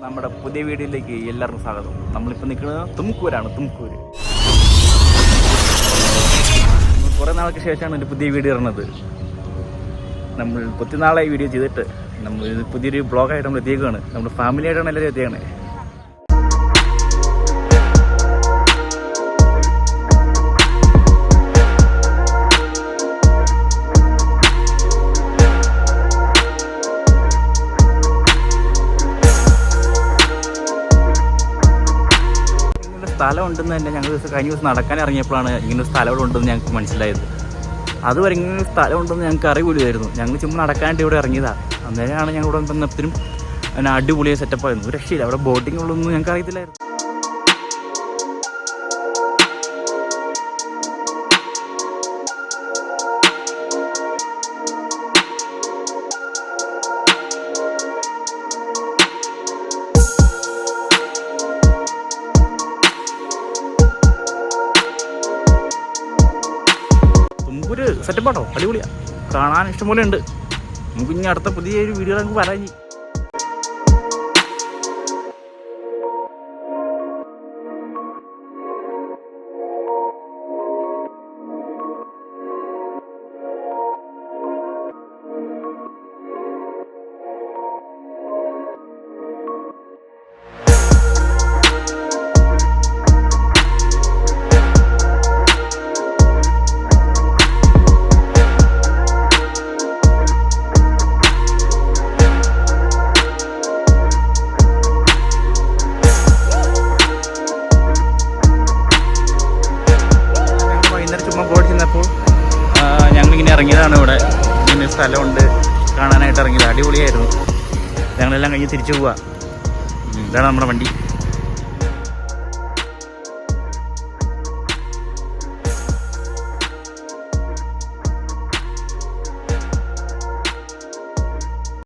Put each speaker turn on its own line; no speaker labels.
നമ്മുടെ പുതിയ വീഡിയോയിലേക്ക് എല്ലാവർക്കും സ്വാഗതം. നമ്മളിപ്പോൾ നിൽക്കുന്നത് തുംകൂരാണ്. തുംകൂർ കുറേ നാൾക്ക് ശേഷമാണ് ഒരു പുതിയ വീഡിയോ ഇടുന്നത്. നമ്മൾ ഒത്തിരി നാളായി വീഡിയോ ചെയ്തിട്ട് നമ്മൾ പുതിയൊരു ബ്ലോഗായിട്ട് നമ്മൾ എത്തിയേക്കാണ്. നമ്മുടെ ഫാമിലിയായിട്ടാണ് എല്ലാവരും എത്തിയേക്കണേ. സ്ഥലം ഉണ്ടെന്ന് തന്നെ ഞങ്ങൾ കഴിഞ്ഞ ദിവസം നടക്കാൻ ഇറങ്ങിയപ്പോഴാണ് ഇങ്ങനെ സ്ഥലം ഇവിടെ ഉണ്ടെന്ന് ഞങ്ങൾക്ക് മനസ്സിലായത്. അതുവരെ ഇങ്ങനെ സ്ഥലം ഉണ്ടെന്ന് ഞങ്ങൾക്ക് അറിയില്ലായിരുന്നു. ഞങ്ങൾ ചുമ്മാ നടക്കാനായിട്ട് ഇവിടെ ഇറങ്ങിയതാണ്. അന്നേരമാണ് ഞങ്ങൾ ഇവിടെ വന്നപ്പോഴും അതിന് അടിപൊളിയ സെറ്റപ്പായിരുന്നു. ഒരു രക്ഷയില്ല. അവിടെ ബോട്ടിംഗ് ഉള്ളതൊന്നും ഞങ്ങൾക്ക് അറിയത്തില്ലായിരുന്നു. ഒരു സെറ്റപ്പാട്ടോ, അടിപൊളിയാണ്. കാണാൻ ഇഷ്ടംപോലെ ഉണ്ട്. നമുക്ക് ഇനി അടുത്ത പുതിയൊരു വീഡിയോ നമുക്ക് വരാൻ. ചുമ്മാ ബോട്ട് ചെന്നപ്പോൾ ഞങ്ങളിങ്ങനെ ഇറങ്ങിയതാണ്. ഇവിടെ ഇങ്ങനെ സ്ഥലമുണ്ട് കാണാനായിട്ട് ഇറങ്ങിയത്. അടിപൊളിയായിരുന്നു. ഞങ്ങളെല്ലാം കഴിഞ്ഞ് തിരിച്ചു പോവുക. ഇതാണ് നമ്മുടെ വണ്ടി.